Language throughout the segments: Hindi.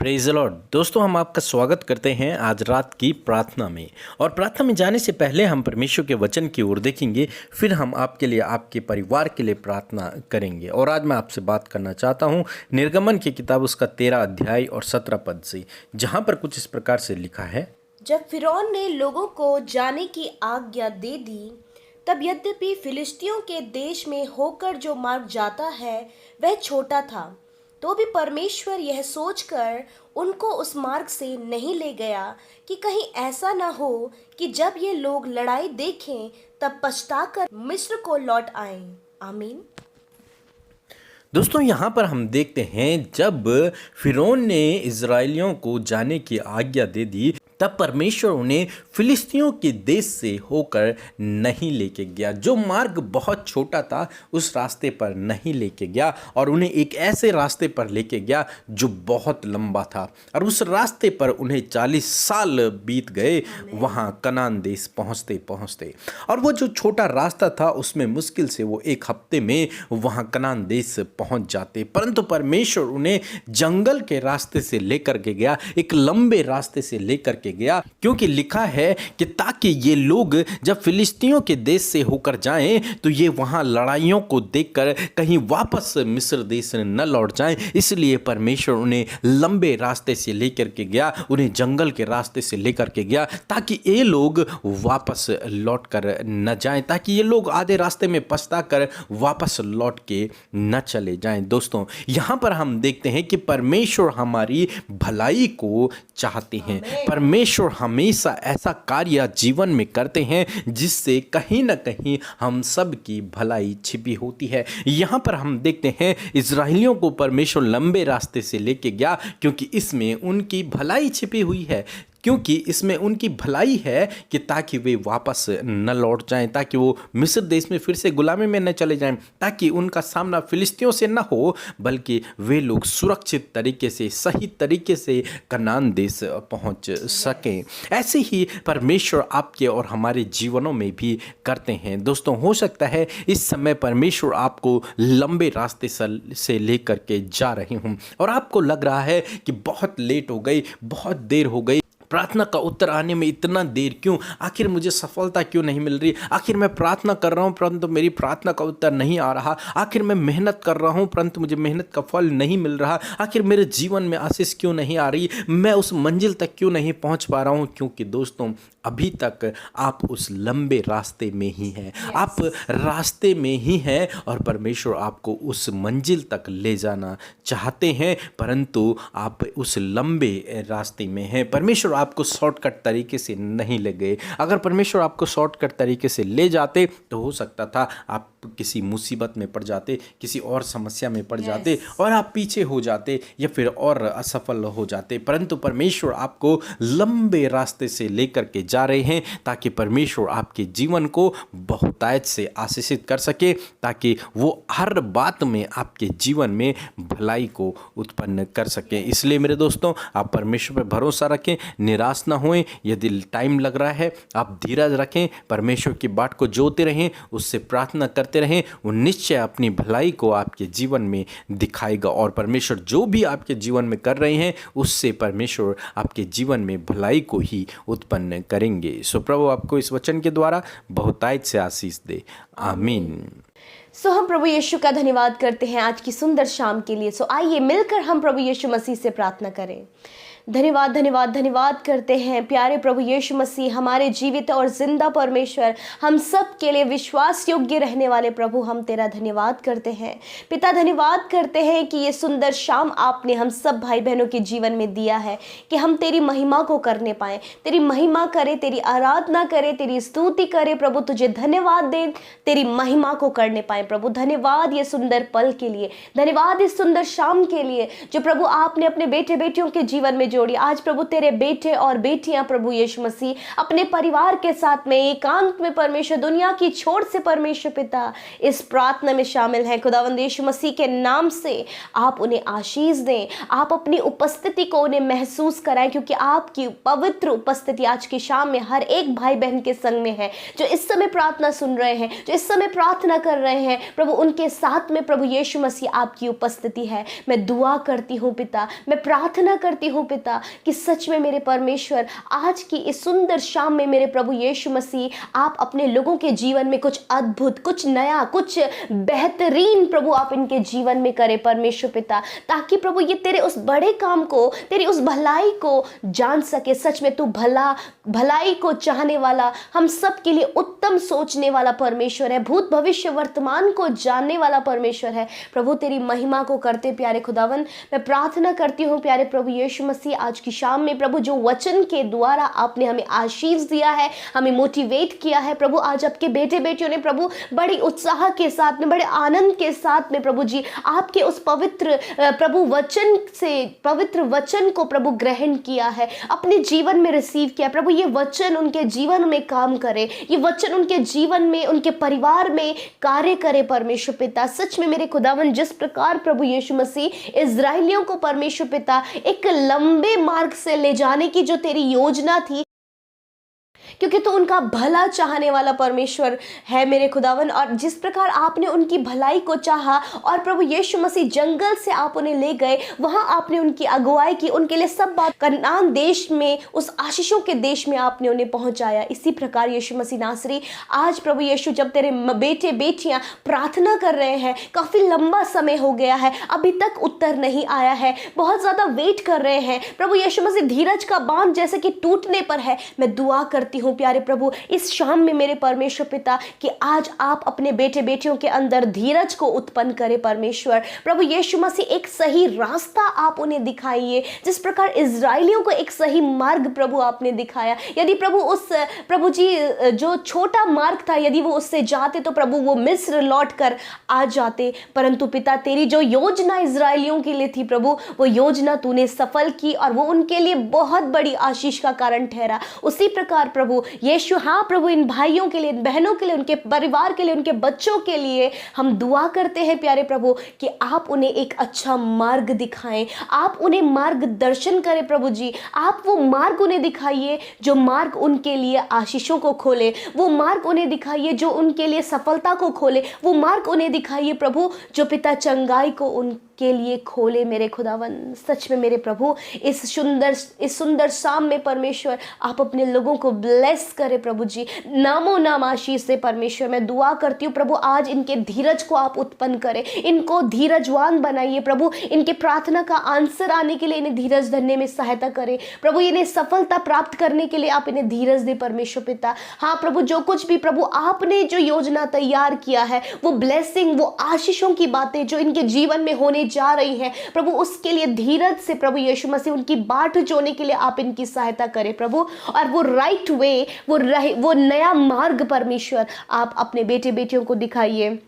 Praise the Lord. दोस्तों, हम आपका स्वागत करते हैं आज रात की प्रार्थना में। और प्रार्थना में जाने से पहले हम परमेश्वर के वचन की ओर देखेंगे, फिर हम आपके लिए, आपके परिवार के लिए प्रार्थना करेंगे। और आज मैं आपसे बात करना चाहता हूँ निर्गमन की किताब उसका 13 अध्याय और 17 पद से, जहाँ पर कुछ इस प्रकार से लिखा है। जब फिरौन ने लोगों को जाने की आज्ञा दे दी, तब यद्यपि फिलिस्तियों के देश में होकर जो मार्ग जाता है वह छोटा था, तो भी परमेश्वर यह सोचकर उनको उस मार्ग से नहीं ले गया कि कहीं ऐसा न हो कि जब ये लोग लड़ाई देखें तब पछताकर मिस्र को लौट आएं। आमीन। दोस्तों, यहाँ पर हम देखते हैं जब फिरौन ने इज़राइलियों को जाने की आज्ञा दे दी, तब परमेश्वर उन्हें फिलिस्तियों के देश से होकर नहीं लेके गया। जो मार्ग बहुत छोटा था उस रास्ते पर नहीं लेके गया और उन्हें एक ऐसे रास्ते पर लेके गया जो बहुत लंबा था। और उस रास्ते पर उन्हें 40 साल बीत गए वहाँ कनान देश पहुँचते पहुँचते। और वो जो छोटा रास्ता था उसमें मुश्किल से वो एक हफ्ते में वहाँ कनान देश पहुँच जाते, परंतु परमेश्वर उन्हें जंगल के रास्ते से लेकर के गया, एक लंबे रास्ते से लेकर के गया, क्योंकि लिखा है कि ताकि ये लोग जब फिलिस्तियों के देश से होकर जाएं तो ये वहां लड़ाइयों को देखकर कहीं वापस मिस्र देश न लौट जाएं। इसलिए परमेश्वर उन्हें लंबे रास्ते से लेकर के गया, उन्हें जंगल के रास्ते से लेकर के गया, ताकि ये लोग वापस लौट कर न जाएं, ताकि ये लोग आधे रास्ते में पछता कर वापस लौट के न चले जाएं। दोस्तों, यहां पर हम देखते हैं कि परमेश्वर हमारी भलाई को चाहते हैं। परमेश्वर हमेशा ऐसा कार्य जीवन में करते हैं जिससे कहीं ना कहीं हम सब की भलाई छिपी होती है। यहाँ पर हम देखते हैं इज़राइलियों को परमेश्वर लंबे रास्ते से लेके गया, क्योंकि इसमें उनकी भलाई छिपी हुई है, क्योंकि इसमें उनकी भलाई है कि ताकि वे वापस न लौट जाएं, ताकि वो मिस्र देश में फिर से गुलामी में न चले जाएं, ताकि उनका सामना फिलिस्तियों से न हो, बल्कि वे लोग सुरक्षित तरीके से, सही तरीके से कनान देश पहुंच सकें। ऐसे ही परमेश्वर आपके और हमारे जीवनों में भी करते हैं। दोस्तों, हो सकता है इस समय परमेश्वर आपको लंबे रास्ते से लेकर के जा रहे हों और आपको लग रहा है कि बहुत लेट हो गई, बहुत देर हो गई, प्रार्थना का उत्तर आने में इतना देर क्यों, आखिर मुझे सफलता क्यों नहीं मिल रही, आखिर मैं प्रार्थना कर रहा हूँ परंतु मेरी प्रार्थना का उत्तर नहीं आ रहा, आखिर मैं मेहनत कर रहा हूँ परंतु मुझे मेहनत का फल नहीं मिल रहा, आखिर मेरे जीवन में आशीष क्यों नहीं आ रही, मैं उस मंजिल तक क्यों नहीं पहुँच पा रहा हूँ। क्योंकि दोस्तों, अभी तक आप उस लंबे रास्ते में ही हैं, आप रास्ते में ही हैं और परमेश्वर आपको उस मंजिल तक ले जाना चाहते हैं, परंतु आप उस लंबे रास्ते में हैं। परमेश्वर आपको शॉर्टकट तरीके से नहीं ले गए। अगर परमेश्वर आपको शॉर्टकट तरीके से ले जाते तो हो सकता था आप किसी मुसीबत में पड़ जाते, किसी और समस्या में पड़ जाते और आप पीछे हो जाते या फिर और असफल हो जाते। परंतु परमेश्वर आपको लंबे रास्ते से लेकर के जा रहे हैं ताकि परमेश्वर आपके जीवन को बहुतायत से आशीषित कर सके, ताकि वो हर बात में आपके जीवन में भलाई को उत्पन्न कर सके। इसलिए मेरे दोस्तों, आप परमेश्वर पर भरोसा रखें, निराश ना होएं। यदि टाइम लग रहा है आप धीरज रखें, परमेश्वर की बाट को जोते रहें, उससे प्रार्थना करते रहें, वो निश्चय अपनी भलाई को आपके जीवन में दिखाएगा। और परमेश्वर जो भी आपके जीवन में कर रहे हैं उससे परमेश्वर आपके जीवन में भलाई को ही उत्पन्न करेंगे। सो प्रभु आपको इस वचन के द्वारा बहुतायत से आशीष दे। आमीन। हम प्रभु यीशु का धन्यवाद करते हैं आज की सुंदर शाम के लिए। आइए मिलकर हम प्रभु यीशु मसीह से प्रार्थना करें। धन्यवाद धन्यवाद धन्यवाद करते हैं प्यारे प्रभु यीशु मसीह, हमारे जीवित और जिंदा परमेश्वर, हम सब के लिए विश्वास योग्य रहने वाले प्रभु, हम तेरा धन्यवाद करते हैं। पिता, धन्यवाद करते हैं कि ये सुंदर शाम आपने हम सब भाई बहनों के जीवन में दिया है कि हम तेरी महिमा को करने पाएं, तेरी महिमा करें, तेरी आराधना करें, तेरी स्तुति करें प्रभु, तुझे धन्यवाद दें, तेरी महिमा को करने पाएं प्रभु। धन्यवाद ये सुंदर पल के लिए, धन्यवाद इस सुंदर शाम के लिए जो प्रभु आपने अपने बेटे बेटियों के जीवन में जोड़िए। आज प्रभु तेरे बेटे और बेटियां प्रभु यीशु मसीह अपने परिवार के साथ में एकांत में परमेश्वर दुनिया की छोर से परमेश्वर पिता इस प्रार्थना में शामिल हैं। खुदावंद यीशु मसीह के नाम से आप उन्हें आशीष दें, आप अपनी उपस्थिति को उन्हें महसूस कराएं, क्योंकि आपकी पवित्र उपस्थिति आज की शाम में हर एक भाई बहन के संग में है जो इस समय प्रार्थना सुन रहे हैं, जो इस समय प्रार्थना कर रहे हैं। प्रभु उनके साथ में प्रभु यीशु मसीह आपकी उपस्थिति है। मैं दुआ करती हूँ पिता, मैं प्रार्थना करती हूँ पिता कि सच में मेरे परमेश्वर आज की इस सुंदर शाम में मेरे प्रभु यीशु मसीह आप अपने लोगों के जीवन में कुछ अद्भुत, कुछ नया, कुछ बेहतरीन प्रभु आप इनके जीवन में करें परमेश्वर पिता, ताकि प्रभु ये तेरे उस बड़े काम को, तेरी उस भलाई को जान सके। सच में तू भलाई को चाहने वाला, हम सब के लिए उत्तम सोचने वाला परमेश्वर है, भूत भविष्य वर्तमान को जानने वाला परमेश्वर है। प्रभु तेरी महिमा को करते प्यारे खुदावन, मैं प्रार्थना करती हूँ प्यारे प्रभु यीशु मसीह आज की शाम में प्रभु जो वचन के द्वारा आपने हमें आशीष दिया है, हमें मोटिवेट किया है प्रभु, आज आपके बेटे बेटियों ने प्रभु बड़ी उत्साह के साथ में, बड़े आनंद के साथ में प्रभु जी आपके उस पवित्र प्रभु वचन से, पवित्र वचन को प्रभु ग्रहण किया है, अपने जीवन में रिसीव किया। प्रभु ये वचन उनके जीवन में काम करे, ये वचन उनके जीवन में, उनके परिवार में कार्य करे परमेश्वर पिता। सच में मेरे खुदावन जिस प्रकार प्रभु यीशु मसीह इजराइलियों को परमेश्वर पिता एक लंबे मार्ग से ले जाने की जो तेरी योजना थी, क्योंकि तो उनका भला चाहने वाला परमेश्वर है मेरे खुदावन, और जिस प्रकार आपने उनकी भलाई को चाहा और प्रभु यीशु मसीह जंगल से आप उन्हें ले गए, वहां आपने उनकी अगुवाई की, उनके लिए सब बात कनान देश में, उस आशीषों के देश में आपने उन्हें पहुंचाया। इसी प्रकार यीशु मसीह नासरी आज प्रभु यीशु जब तेरे बेटे बेटियां प्रार्थना कर रहे हैं, काफी लंबा समय हो गया है, अभी तक उत्तर नहीं आया है, बहुत ज्यादा वेट कर रहे हैं प्रभु यीशु मसीह, धीरज का बांध जैसे कि टूटने पर है। मैं दुआ करती हूँ प्यारे प्रभु इस शाम में मेरे परमेश्वर पिता कि आज आप अपने बेटे बेटियों के अंदर धीरज को उत्पन्न करें परमेश्वर। प्रभु यीशु मसीह एक सही रास्ता आप उन्हें दिखाइए, जिस प्रकार इजराइलियों को एक सही मार्ग प्रभु आपने दिखाया। यदि प्रभु उस प्रभु जी जो छोटा मार्ग था, यदि वो उससे जाते तो प्रभु वो मिस्र लौट कर आ जाते, परंतु पिता तेरी जो योजना इजराइलियों के लिए थी प्रभु, वो योजना तूने सफल की और वो उनके लिए बहुत बड़ी आशीष का कारण ठहरा। उसी प्रकार प्रभु यीशु, हाँ प्रभु इन भाइयों के लिए, इन बहनों के लिए, उनके परिवार के लिए, उनके बच्चों के लिए हम दुआ करते हैं प्यारे प्रभु कि आप उन्हें एक अच्छा मार्ग दिखाएं, आप उन्हें मार्गदर्शन करें प्रभु जी। आप वो मार्ग उन्हें दिखाइए जो मार्ग उनके लिए आशीषों को खोले, वो मार्ग उन्हें दिखाइए जो उनके लिए सफलता को खोले, वो मार्ग उन्हें दिखाइए प्रभु जो पिता चंगाई को उनके लिए खोले मेरे खुदावन। सच में मेरे प्रभु इस सुंदर शाम में परमेश्वर आप अपने लोगों को ब्लेस करे प्रभु जी, नामो नाम आशीष से परमेश्वर। मैं दुआ करती हूँ प्रभु आज इनके धीरज को आप उत्पन्न करें, इनको धीरजवान बनाइए प्रभु, इनके प्रार्थना का आंसर आने के लिए इन्हें धीरज धरने में सहायता करें प्रभु, इन्हें सफलता प्राप्त करने के लिए आप इन्हें धीरज दे परमेश्वर पिता। हाँ प्रभु जो कुछ भी प्रभु आपने जो योजना तैयार किया है, वो ब्लेसिंग, वो आशीषों की बातें जो इनके जीवन में होने जा रही हैं प्रभु, उसके लिए धीरज से प्रभु यीशु मसीह उनकी बाट जोड़ने के लिए आप इनकी सहायता करें प्रभु, और वो राइट वे, वो नया मार्ग परमेश्वर आप अपने बेटे बेटियों को दिखाइए।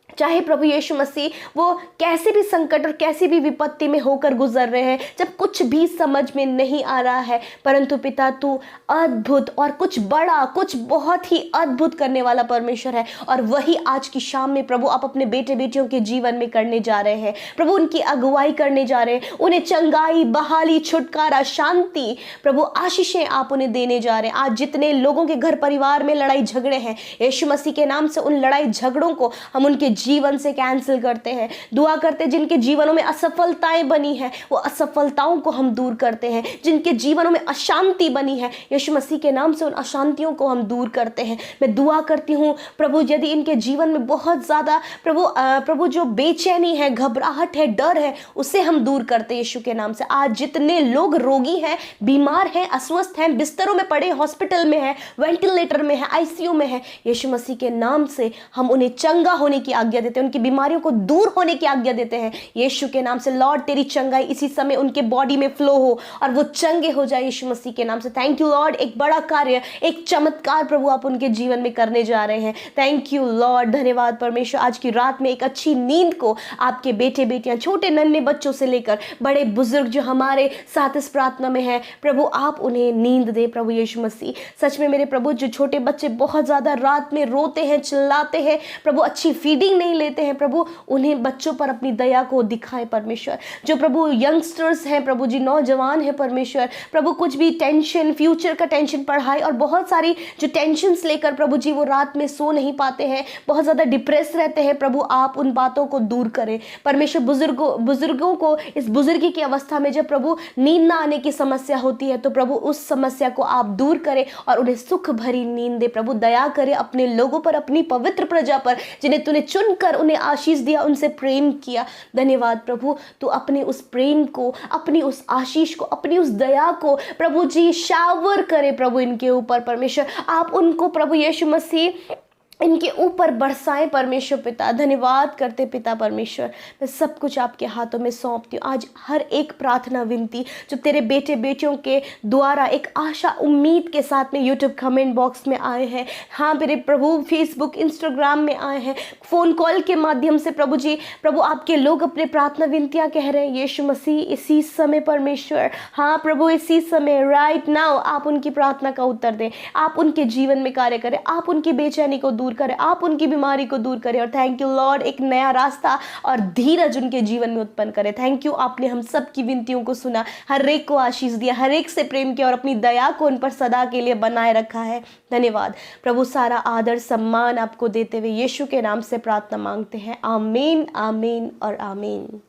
चाहे प्रभु यीशु मसीह वो कैसे भी संकट और कैसी भी विपत्ति में होकर गुजर रहे हैं, जब कुछ भी समझ में नहीं आ रहा है, परंतु पिता तू अद्भुत और कुछ बड़ा, कुछ बहुत ही अद्भुत करने वाला परमेश्वर है, और वही आज की शाम में प्रभु आप अपने बेटे बेटियों के जीवन में करने जा रहे हैं प्रभु, उनकी अगुवाई करने जा रहे हैं, उन्हें चंगाई, बहाली, छुटकारा, शांति प्रभु आशीषें आप उन्हें देने जा रहे हैं। आज जितने लोगों के घर परिवार में लड़ाई झगड़े हैं, यीशु मसीह के नाम से उन लड़ाई झगड़ों को हम उनके जीवन से कैंसिल करते हैं। दुआ करते हैं जिनके जीवनों में असफलताएं बनी हैं, वो असफलताओं को हम दूर करते हैं। जिनके जीवनों में अशांति बनी है, यीशु मसीह के नाम से उन अशांतियों को हम दूर करते हैं। मैं दुआ करती हूँ प्रभु यदि इनके जीवन में बहुत ज़्यादा प्रभु जो बेचैनी है, घबराहट है, डर है, उसे हम दूर करते हैं यीशु के नाम से। आज जितने लोग रोगी हैं, बीमार हैं, अस्वस्थ हैं, बिस्तरों में पड़े, हॉस्पिटल में है, वेंटिलेटर में है, आईसीयू में है, यीशु मसीह के नाम से हम उन्हें चंगा होने की आज्ञा आज्ञा देते हैं, उनकी बीमारियों को दूर होने की आज्ञा देते हैं यीशु के नाम से। लॉर्ड तेरी चंगाई इसी समय उनके बॉडी में फ्लो हो और वो चंगे हो जाए यीशु मसीह के नाम से। थैंक यू लॉर्ड, एक बड़ा कार्य, एक चमत्कार प्रभु आप उनके जीवन में करने जा रहे हैं। थैंक यू लॉर्ड, धन्यवाद परमेश्वर। आज की रात में एक अच्छी नींद को आपके बेटे बेटियां, छोटे नन्हे बच्चों से लेकर बड़े बुजुर्ग जो हमारे साथ इस प्रार्थना में है, प्रभु आप उन्हें नींद दे प्रभु यीशु मसीह। सच में मेरे प्रभु, जो छोटे बच्चे बहुत ज़्यादा रात में रोते हैं, चिल्लाते हैं प्रभु, अच्छी फीडिंग नहीं लेते हैं प्रभु, उन्हें बच्चों पर अपनी दया को दिखाए परमेश्वर। जो प्रभु यंगस्टर्स हैं प्रभु जी, नौजवान हैं परमेश्वर, प्रभु कुछ भी टेंशन, फ्यूचर का टेंशन, पढ़ाई और बहुत सारी जो टेंशन्स लेकर प्रभु जी वो रात में सो नहीं पाते हैं, बहुत ज़्यादा डिप्रेस रहते हैं प्रभु, आप उन बातों को दूर करें परमेश्वर। बुजुर्गों को इस बुजुर्गी की अवस्था में जब प्रभु नींद ना आने की समस्या होती है तो प्रभु उस समस्या को आप दूर करें और उन्हें सुख भरी नींद दे प्रभु। दया करें अपने लोगों पर, अपनी पवित्र प्रजा पर, जिन्हें तूने चुनकर उन्हें आशीष दिया, उनसे प्रेम किया। धन्यवाद प्रभु, तू अपने उस प्रेम को, अपनी उस आशीष को, अपनी उस दया को प्रभु जी शावर करे प्रभु इनके ऊपर परमेश्वर। आप उनको प्रभु यीशु मसीह इनके ऊपर बरसाएं परमेश्वर पिता। धन्यवाद करते पिता परमेश्वर, मैं सब कुछ आपके हाथों में सौंपती हूँ। आज हर एक प्रार्थना विनती जो तेरे बेटे बेटियों के द्वारा एक आशा उम्मीद के साथ में यूट्यूब कमेंट बॉक्स में आए हैं, हाँ मेरे प्रभु फेसबुक इंस्टाग्राम में आए हैं, फ़ोन कॉल के माध्यम से प्रभु जी, प्रभु आपके लोग अपने प्रार्थना विनतियाँ कह रहे हैं यीशु मसीह इसी समय परमेश्वर, हाँ प्रभु इसी समय राइट नाउ आप उनकी प्रार्थना का उत्तर दें, आप उनके जीवन में कार्य करें, आप उनकी बेचैनी को दूर करें, आप उनकी बीमारी को दूर करें। और थैंक यू लॉर्ड, एक नया रास्ता और धीरज उनके जीवन में उत्पन्न करें। थैंक यू, आपने हम सब की विनतियों को सुना, हर एक को आशीष दिया, हर एक से प्रेम किया और अपनी दया को उन पर सदा के लिए बनाए रखा है। धन्यवाद प्रभु, सारा आदर सम्मान आपको देते हुए यीशु के नाम से प्रार्थना मांगते हैं, आमीन आमीन और आमीन।